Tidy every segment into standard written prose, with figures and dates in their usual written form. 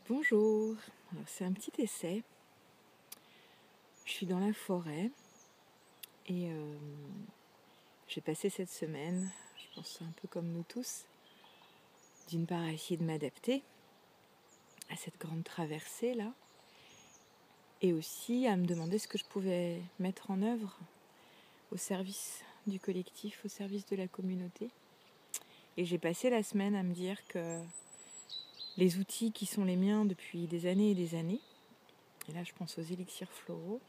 Bonjour, alors c'est un petit essai. Je suis dans la forêt et j'ai passé cette semaine, je pense un peu comme nous tous, d'une part à essayer de m'adapter à cette grande traversée là, et aussi à me demander ce que je pouvais mettre en œuvre au service du collectif, au service de la communauté. Et j'ai passé la semaine à me dire que les outils qui sont les miens depuis des années et des années, et là je pense aux élixirs floraux,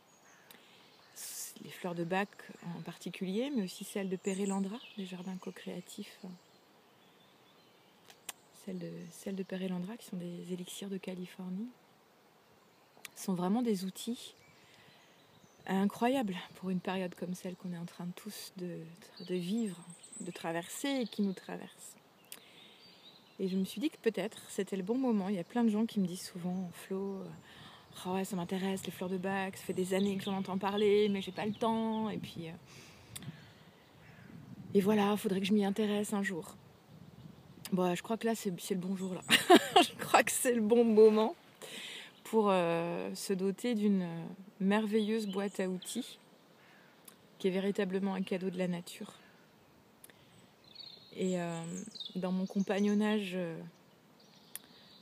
les fleurs de bac en particulier, mais aussi celles de Pérélandra, des jardins co-créatifs. Celles de Pérélandra, qui sont des élixirs de Californie, sont vraiment des outils incroyables pour une période comme celle qu'on est en train tous de vivre, de traverser et qui nous traverse. Et je me suis dit que peut-être c'était le bon moment. Il y a plein de gens qui me disent souvent, Flo, oh ouais, ça m'intéresse, les fleurs de bac, ça fait des années que j'en entends parler, mais j'ai pas le temps. Et voilà, il faudrait que je m'y intéresse un jour. Bon, je crois que là, c'est le bon jour, là. Je crois que c'est le bon moment pour se doter d'une merveilleuse boîte à outils qui est véritablement un cadeau de la nature. Et dans mon compagnonnage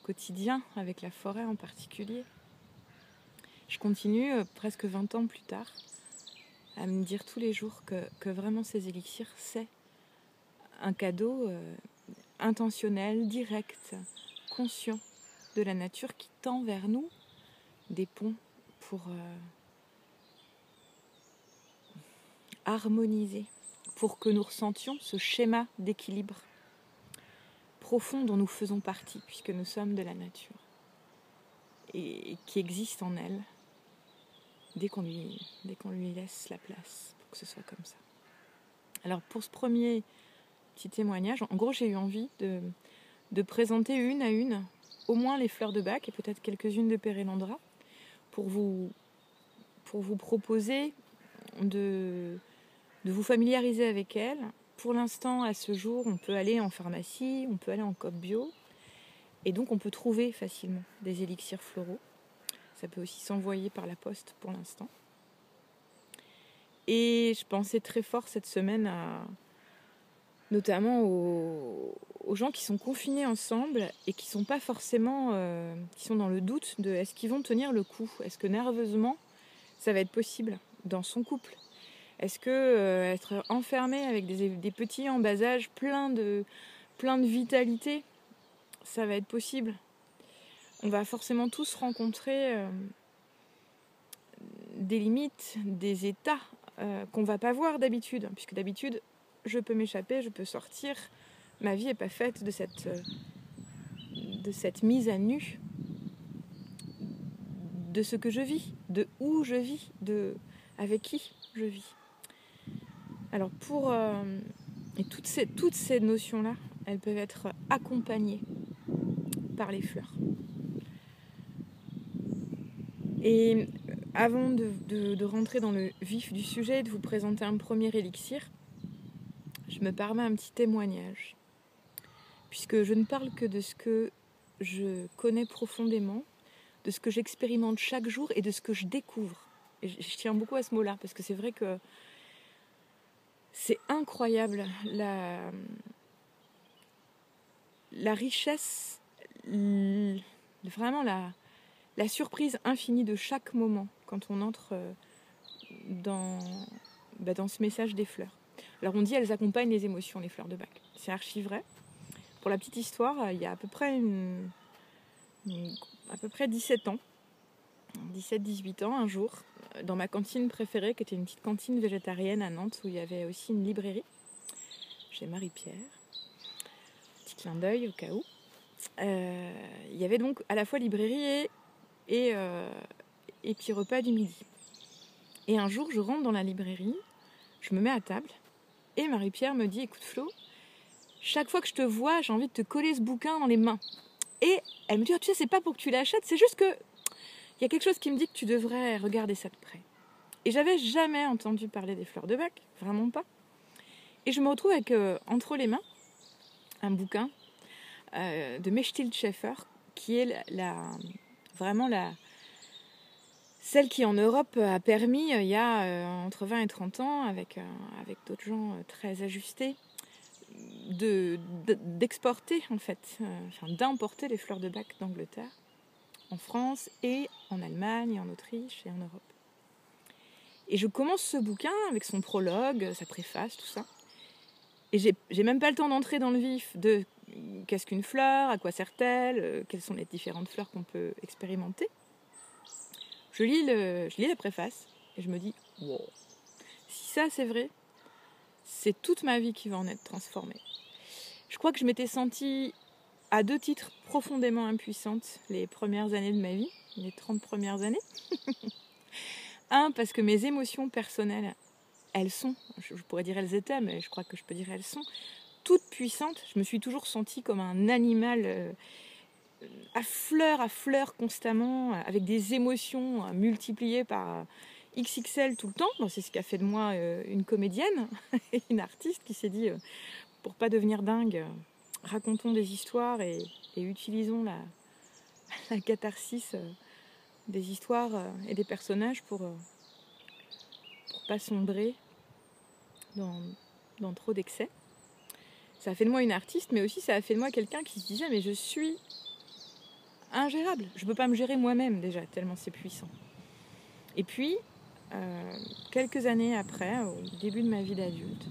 quotidien, avec la forêt en particulier, je continue, presque 20 ans plus tard, à me dire tous les jours que vraiment ces élixirs, c'est un cadeau intentionnel, direct, conscient de la nature qui tend vers nous des ponts pour harmoniser, pour que nous ressentions ce schéma d'équilibre profond dont nous faisons partie, puisque nous sommes de la nature, et qui existe en elle dès qu'on lui laisse la place pour que ce soit comme ça. Alors pour ce premier petit témoignage, en gros j'ai eu envie de présenter une à une au moins les fleurs de bac et peut-être quelques-unes de Pérélandra pour vous proposer de vous familiariser avec elles. Pour l'instant, à ce jour, on peut aller en pharmacie, on peut aller en coop bio, et donc on peut trouver facilement des élixirs floraux. Ça peut aussi s'envoyer par la poste pour l'instant. Et je pensais très fort cette semaine notamment aux gens qui sont confinés ensemble et qui sont pas forcément, qui sont dans le doute de est-ce qu'ils vont tenir le coup, est-ce que nerveusement ça va être possible dans son couple. Est-ce que être enfermé avec des petits en bas âge plein de vitalité, ça va être possible? On va forcément tous rencontrer des limites, des états qu'on ne va pas voir d'habitude, puisque d'habitude, je peux m'échapper, je peux sortir. Ma vie n'est pas faite de cette mise à nu de ce que je vis, de où je vis, avec qui je vis. Alors et toutes ces notions-là, elles peuvent être accompagnées par les fleurs. Et avant de rentrer dans le vif du sujet et de vous présenter un premier élixir, je me permets un petit témoignage. Puisque je ne parle que de ce que je connais profondément, de ce que j'expérimente chaque jour et de ce que je découvre. Et je tiens beaucoup à ce mot-là, parce que c'est vrai que c'est incroyable la richesse, vraiment la surprise infinie de chaque moment quand on entre dans ce message des fleurs. Alors on dit elles accompagnent les émotions, les fleurs de bac. C'est archi vrai. Pour la petite histoire, il y a à peu près 17 ans, 17-18 ans, un jour, dans ma cantine préférée, qui était une petite cantine végétarienne à Nantes, où il y avait aussi une librairie, chez Marie-Pierre, petit clin d'œil au cas où. Il y avait donc à la fois librairie et puis repas du midi. Et un jour, je rentre dans la librairie, je me mets à table, et Marie-Pierre me dit « Écoute Flo, chaque fois que je te vois, j'ai envie de te coller ce bouquin dans les mains. » Et elle me dit « Tu sais, c'est pas pour que tu l'achètes, c'est juste que il y a quelque chose qui me dit que tu devrais regarder ça de près. » Et j'avais jamais entendu parler des fleurs de bac, vraiment pas. Et je me retrouve avec entre les mains un bouquin de Mechtild Schaeffer qui est vraiment celle qui en Europe a permis, il y a entre 20 et 30 ans, avec d'autres gens très ajustés, d'exporter en fait, d'importer les fleurs de Bach d'Angleterre, en France et en Allemagne, en Autriche et en Europe. Et je commence ce bouquin avec son prologue, sa préface, tout ça. Et j'ai même pas le temps d'entrer dans le vif de qu'est-ce qu'une fleur, à quoi sert-elle, quelles sont les différentes fleurs qu'on peut expérimenter. Je lis la préface et je me dis wow, si ça c'est vrai, c'est toute ma vie qui va en être transformée. Je crois que je m'étais sentie à 2 titres profondément impuissante les premières années de ma vie, les 30 premières années. Un, parce que mes émotions personnelles, elles sont, je pourrais dire elles étaient, mais je crois que je peux dire elles sont, toutes puissantes. Je me suis toujours sentie comme un animal à fleur constamment, avec des émotions multipliées par XXL tout le temps. Bon, c'est ce qui a fait de moi une comédienne et une artiste qui s'est dit, pour pas devenir dingue, racontons des histoires et utilisons la catharsis des histoires et des personnages pour pas sombrer dans trop d'excès. Ça a fait de moi une artiste, mais aussi ça a fait de moi quelqu'un qui se disait mais je suis ingérable, je peux pas me gérer moi-même déjà, tellement c'est puissant. Et puis, quelques années après, au début de ma vie d'adulte,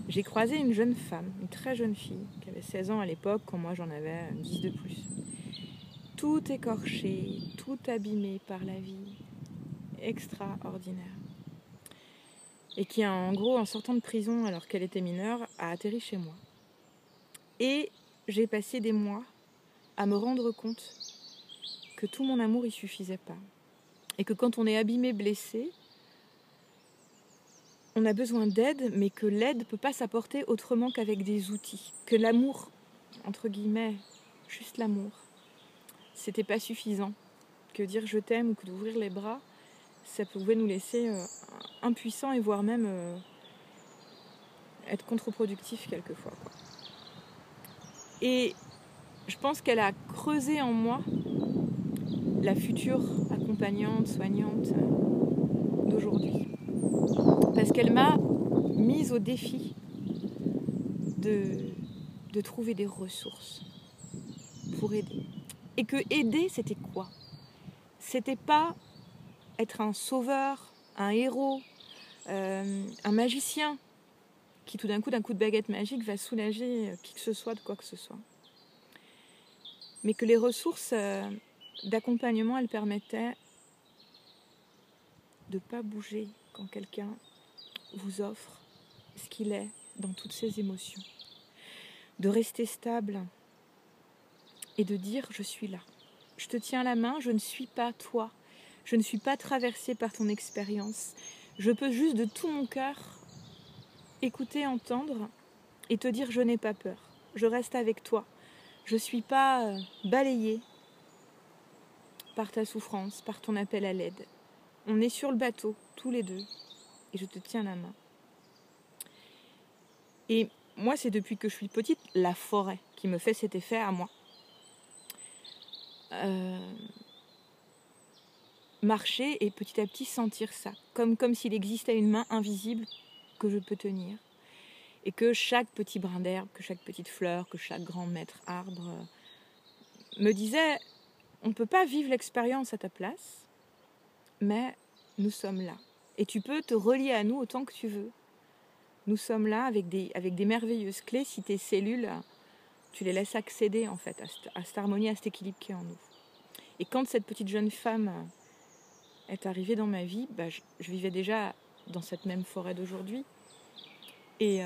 j'ai croisé une jeune femme, une très jeune fille, qui avait 16 ans à l'époque, quand moi j'en avais 10 de plus. Tout écorché, tout abîmé par la vie, extraordinaire. Et qui, en gros, en sortant de prison alors qu'elle était mineure, a atterri chez moi. Et j'ai passé des mois à me rendre compte que tout mon amour y suffisait pas. Et que quand on est abîmé, blessé, on a besoin d'aide, mais que l'aide ne peut pas s'apporter autrement qu'avec des outils. Que l'amour, entre guillemets, juste l'amour, c'était pas suffisant. Que dire je t'aime ou que d'ouvrir les bras, ça pouvait nous laisser impuissants et voire même être contre-productif quelquefois, quoi. Et je pense qu'elle a creusé en moi la future accompagnante, soignante d'aujourd'hui. Parce qu'elle m'a mise au défi de trouver des ressources pour aider. Et que aider, c'était quoi ? C'était pas être un sauveur, un héros, un magicien qui tout d'un coup de baguette magique va soulager qui que ce soit de quoi que ce soit. Mais que les ressources d'accompagnement, elles permettaient de ne pas bouger quand quelqu'un vous offre ce qu'il est dans toutes ses émotions. De rester stable et de dire je suis là. Je te tiens la main, je ne suis pas toi. Je ne suis pas traversée par ton expérience. Je peux juste de tout mon cœur écouter, entendre et te dire je n'ai pas peur. Je reste avec toi. Je ne suis pas balayée par ta souffrance, par ton appel à l'aide. On est sur le bateau, tous les deux, et je te tiens la main. Et moi, c'est depuis que je suis petite, la forêt qui me fait cet effet à moi. Marcher et petit à petit sentir ça, comme s'il existait une main invisible que je peux tenir. Et que chaque petit brin d'herbe, que chaque petite fleur, que chaque grand maître arbre me disait, on ne peut pas vivre l'expérience à ta place, mais nous sommes là. Et tu peux te relier à nous autant que tu veux. Nous sommes là avec des merveilleuses clés si tes cellules, tu les laisses accéder en fait à cette harmonie, à cet équilibre qui est en nous. Et quand cette petite jeune femme est arrivée dans ma vie, je vivais déjà dans cette même forêt d'aujourd'hui. Et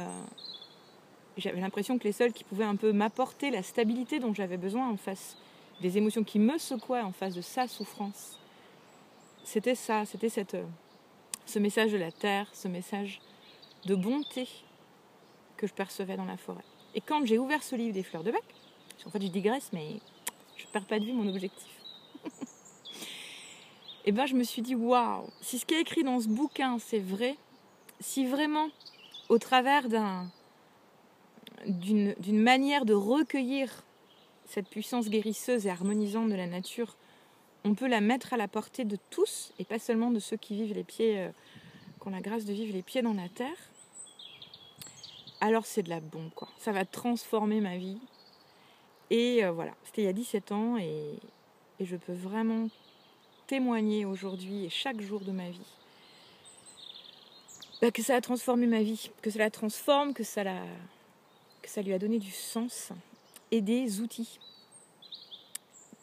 j'avais l'impression que les seuls qui pouvaient un peu m'apporter la stabilité dont j'avais besoin en face des émotions qui me secouaient en face de sa souffrance, c'était ça, c'était ce message de la terre, ce message de bonté que je percevais dans la forêt. Et quand j'ai ouvert ce livre des fleurs de Bach, en fait je digresse mais je perds pas de vue mon objectif. Et je me suis dit waouh, si ce qui est écrit dans ce bouquin c'est vrai, si vraiment au travers d'une manière de recueillir cette puissance guérisseuse et harmonisante de la nature, on peut la mettre à la portée de tous, et pas seulement de ceux qui vivent les pieds, qui ont la grâce de vivre les pieds dans la terre, alors c'est de la bombe, quoi. Ça va transformer ma vie. Et voilà, c'était il y a 17 ans, et je peux vraiment témoigner aujourd'hui et chaque jour de ma vie que ça a transformé ma vie, que ça la transforme, que ça lui a donné du sens et des outils.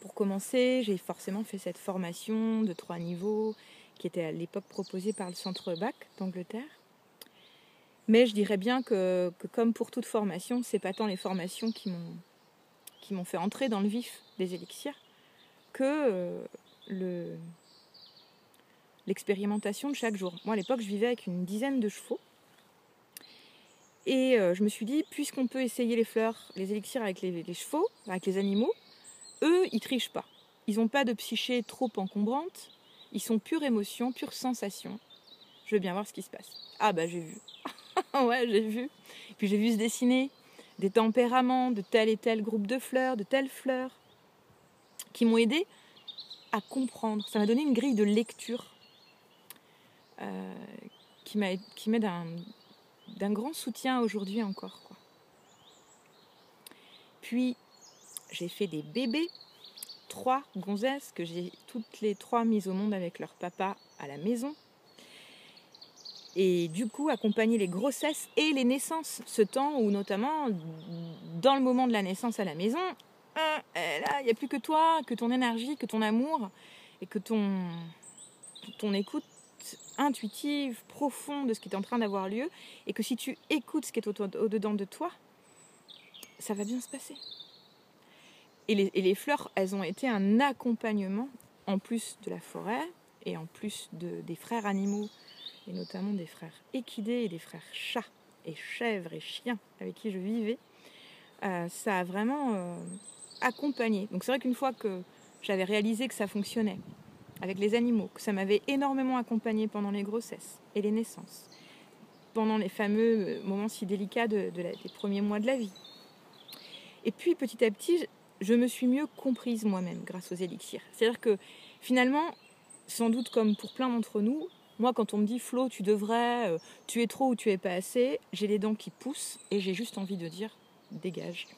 Pour commencer, j'ai forcément fait cette formation de 3 niveaux qui était à l'époque proposée par le centre BAC d'Angleterre. Mais je dirais bien que comme pour toute formation, c'est pas tant les formations qui m'ont fait entrer dans le vif des élixirs que l'expérimentation de chaque jour. Moi, à l'époque, je vivais avec une dizaine de chevaux. Et je me suis dit, puisqu'on peut essayer les fleurs, les élixirs avec les chevaux, avec les animaux, eux, ils trichent pas. Ils n'ont pas de psyché trop encombrante. Ils sont pure émotion, pure sensation. Je veux bien voir ce qui se passe. Ah bah j'ai vu. Ouais, j'ai vu. Puis j'ai vu se dessiner des tempéraments de tel et tel groupe de fleurs, de telles fleurs, qui m'ont aidé à comprendre. Ça m'a donné une grille de lecture qui m'aide d'un grand soutien aujourd'hui encore, quoi. Puis j'ai fait des bébés, 3 gonzesses que j'ai toutes les 3 mises au monde avec leur papa à la maison. Et du coup, accompagner les grossesses et les naissances. Ce temps où, notamment, dans le moment de la naissance à la maison, là, il n'y a plus que toi, que ton énergie, que ton amour et que ton écoute intuitive, profonde de ce qui est en train d'avoir lieu. Et que si tu écoutes ce qui est au-dedans de toi, ça va bien se passer. Et les fleurs, elles ont été un accompagnement, en plus de la forêt et en plus des frères animaux, et notamment des frères équidés et des frères chats et chèvres et chiens avec qui je vivais. Ça a vraiment accompagné. Donc c'est vrai qu'une fois que j'avais réalisé que ça fonctionnait avec les animaux, que ça m'avait énormément accompagné pendant les grossesses et les naissances, pendant les fameux moments si délicats des premiers mois de la vie. Et puis petit à petit, je me suis mieux comprise moi-même grâce aux élixirs. C'est-à-dire que finalement, sans doute comme pour plein d'entre nous, moi quand on me dit Flo, tu devrais, tu es trop ou tu es pas assez, j'ai les dents qui poussent et j'ai juste envie de dire dégage.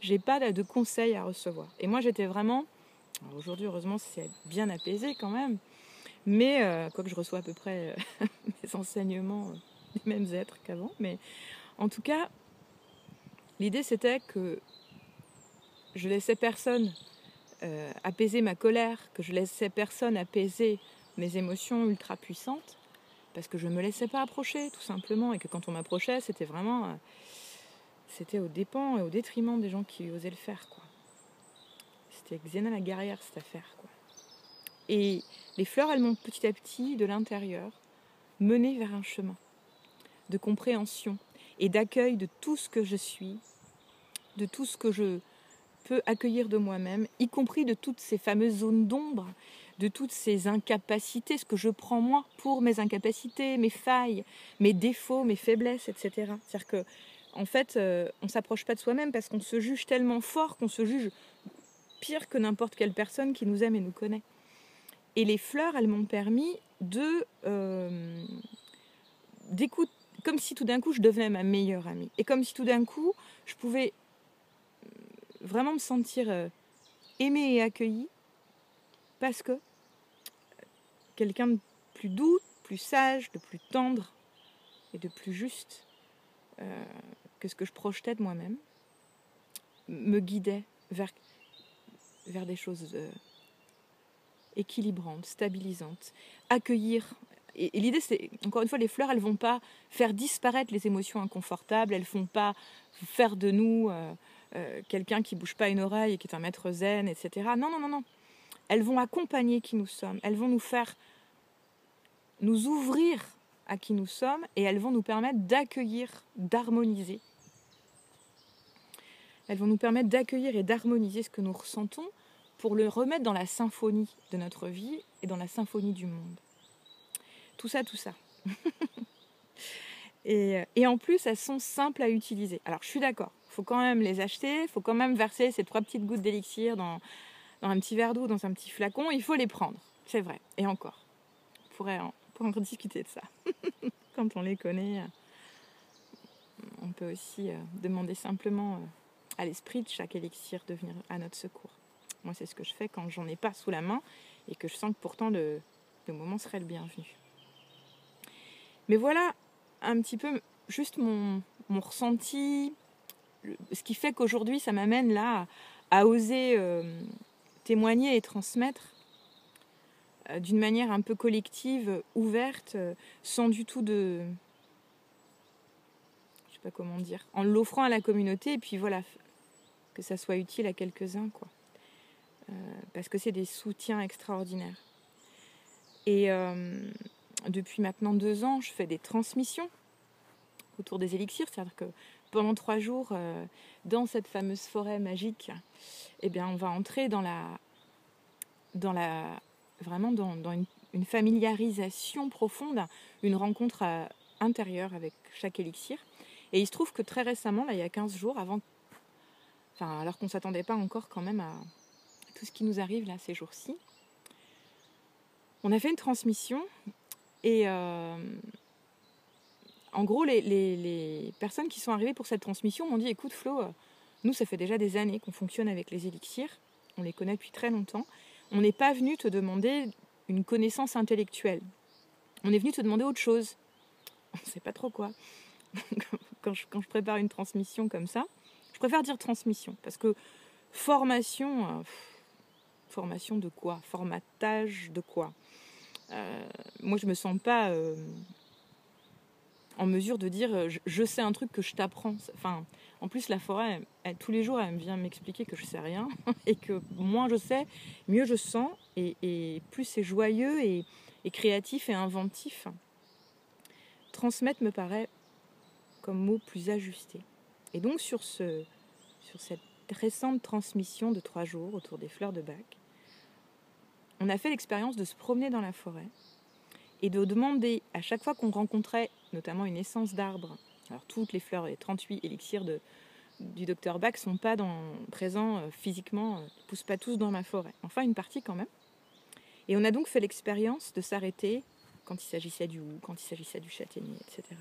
J'ai pas de conseils à recevoir. Et moi j'étais vraiment, alors aujourd'hui heureusement c'est bien apaisé quand même, mais quoique je reçois à peu près mes enseignements des mêmes êtres qu'avant, mais en tout cas l'idée c'était que je laissais personne apaiser ma colère, que je laissais personne apaiser mes émotions ultra puissantes, parce que je ne me laissais pas approcher, tout simplement, et que quand on m'approchait, c'était vraiment... c'était aux dépens et au détriment des gens qui osaient le faire, quoi. C'était Xena la guerrière, cette affaire, quoi. Et les fleurs, elles m'ont petit à petit, de l'intérieur, mené vers un chemin de compréhension et d'accueil de tout ce que je suis, de tout ce que je peux accueillir de moi-même, y compris de toutes ces fameuses zones d'ombre, de toutes ces incapacités, ce que je prends moi pour mes incapacités, mes failles, mes défauts, mes faiblesses, etc. C'est-à-dire que, en fait, on ne s'approche pas de soi-même parce qu'on se juge tellement fort qu'on se juge pire que n'importe quelle personne qui nous aime et nous connaît. Et les fleurs, elles m'ont permis d'écouter, comme si tout d'un coup je devenais ma meilleure amie. Et comme si tout d'un coup je pouvais vraiment me sentir aimée et accueillie parce que quelqu'un de plus doux, plus sage, de plus tendre et de plus juste que ce que je projetais de moi-même me guidait vers des choses équilibrantes, stabilisantes, accueillir. Et l'idée, c'est, encore une fois, les fleurs, elles ne vont pas faire disparaître les émotions inconfortables, elles ne font pas faire de nous quelqu'un qui ne bouge pas une oreille et qui est un maître zen, etc. Non, non, non, non. Elles vont accompagner qui nous sommes, elles vont nous faire nous ouvrir à qui nous sommes et elles vont nous permettre d'accueillir, d'harmoniser. Elles vont nous permettre d'accueillir et d'harmoniser ce que nous ressentons pour le remettre dans la symphonie de notre vie et dans la symphonie du monde. Tout ça, tout ça. Et en plus, elles sont simples à utiliser. Alors, je suis d'accord. faut quand même les acheter, il faut quand même verser ces 3 petites gouttes d'élixir dans un petit verre d'eau, dans un petit flacon, il faut les prendre, c'est vrai. Et encore, on pourrait encore discuter de ça. Quand on les connaît, on peut aussi demander simplement à l'esprit de chaque élixir de venir à notre secours. Moi, c'est ce que je fais quand j'en ai pas sous la main et que je sens que pourtant le moment serait le bienvenu. Mais voilà un petit peu juste mon ressenti, ce qui fait qu'aujourd'hui, ça m'amène là à oser témoigner et transmettre d'une manière un peu collective, ouverte, sans du tout de... Je sais pas comment dire. En l'offrant à la communauté, et puis voilà, que ça soit utile à quelques-uns, quoi. Parce que c'est des soutiens extraordinaires. Et depuis maintenant 2 ans, je fais des transmissions autour des élixirs, c'est-à-dire que pendant 3 jours, dans cette fameuse forêt magique, eh bien, on va entrer vraiment dans une familiarisation profonde, une rencontre intérieure avec chaque élixir. Et il se trouve que très récemment, là, il y a 15 jours, alors qu'on ne s'attendait pas encore quand même à tout ce qui nous arrive là ces jours-ci, on a fait une transmission et en gros, les personnes qui sont arrivées pour cette transmission m'ont dit « Écoute Flo, nous ça fait déjà des années qu'on fonctionne avec les élixirs, on les connaît depuis très longtemps, on n'est pas venu te demander une connaissance intellectuelle, on est venu te demander autre chose. » On ne sait pas trop quoi. Quand je prépare une transmission comme ça, je préfère dire transmission, parce que formation de quoi? Formatage de quoi? Moi, je me sens pas en mesure de dire je sais un truc que je t'apprends. Enfin, en plus, la forêt, tous les jours, elle vient m'expliquer que je sais rien et que moins je sais, mieux je sens et plus c'est joyeux et créatif et inventif. Transmettre me paraît comme mot plus ajusté. Et donc, sur cette récente transmission de 3 jours autour des fleurs de bac, on a fait l'expérience de se promener dans la forêt et de demander à chaque fois qu'on rencontrait notamment une essence d'arbre. Alors toutes les fleurs, les 38 élixirs du docteur Bach ne sont pas présents physiquement, ne poussent pas tous dans ma forêt. Enfin, une partie quand même. Et on a donc fait l'expérience de s'arrêter quand il s'agissait du hou, quand il s'agissait du châtaignier, etc.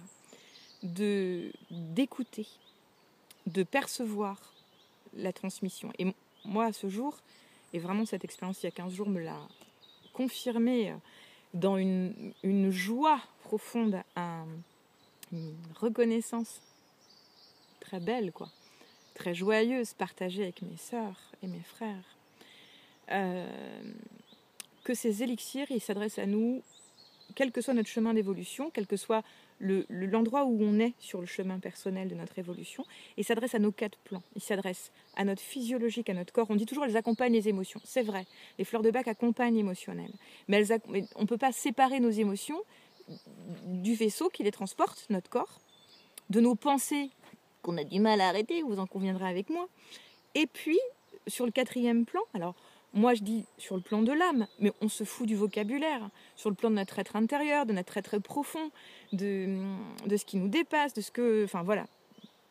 D'écouter, de percevoir la transmission. Et moi, à ce jour, et vraiment cette expérience il y a 15 jours me l'a confirmé dans une joie profonde, une reconnaissance très belle, quoi, très joyeuse, partagée avec mes sœurs et mes frères, que ces élixirs, ils s'adressent à nous, quel que soit notre chemin d'évolution, quel que soit l'endroit où on est sur le chemin personnel de notre évolution, et s'adresse à nos 4 plans. Ils s'adressent à notre physiologique, à notre corps. On dit toujours qu'elles accompagnent les émotions. C'est vrai, les fleurs de bac accompagnent l'émotionnel. Mais on ne peut pas séparer nos émotions du vaisseau qui les transporte, notre corps, de nos pensées qu'on a du mal à arrêter, vous en conviendrez avec moi. Et puis, sur le 4e plan, alors moi je dis sur le plan de l'âme, mais on se fout du vocabulaire, sur le plan de notre être intérieur, de notre être profond, de ce qui nous dépasse, de ce que... Enfin voilà,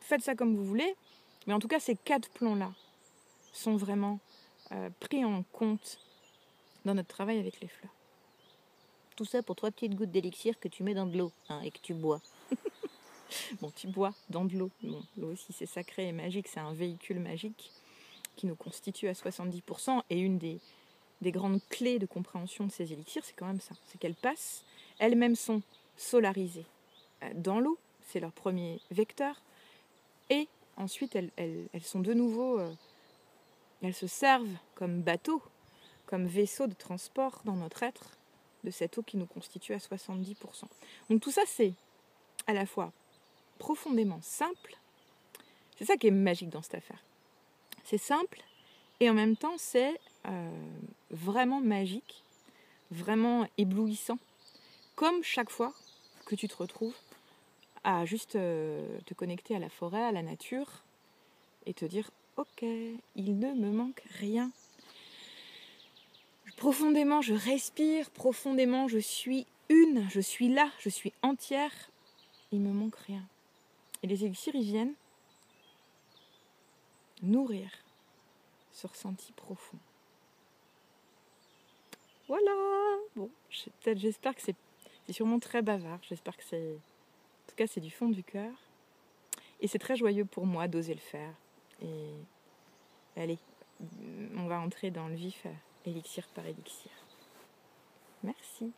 faites ça comme vous voulez, mais en tout cas ces 4 plans-là sont vraiment pris en compte dans notre travail avec les fleurs. Tout ça pour 3 petites gouttes d'élixir que tu mets dans de l'eau et que tu bois. Bon, tu bois dans de l'eau. Bon, l'eau aussi c'est sacré et magique, c'est un véhicule magique qui nous constitue à 70%, et une des grandes clés de compréhension de ces élixirs, c'est quand même ça, c'est qu'elles passent, elles-mêmes sont solarisées dans l'eau, c'est leur premier vecteur, et ensuite elles sont de nouveau, elles se servent comme bateau, comme vaisseau de transport dans notre être, de cette eau qui nous constitue à 70%. Donc tout ça, c'est à la fois profondément simple, c'est ça qui est magique dans cette affaire. C'est simple, et en même temps, c'est vraiment magique, vraiment éblouissant, comme chaque fois que tu te retrouves à juste te connecter à la forêt, à la nature, et te dire « Ok, il ne me manque rien. » Profondément, je respire, profondément, je suis je suis là, je suis entière, il ne me manque rien. Et les élixirs, ils viennent nourrir ce ressenti profond. Voilà. Bon, j'espère que c'est sûrement très bavard. J'espère que c'est... En tout cas, c'est du fond du cœur. Et c'est très joyeux pour moi d'oser le faire. Et allez, on va entrer dans le vif, élixir par élixir. Merci.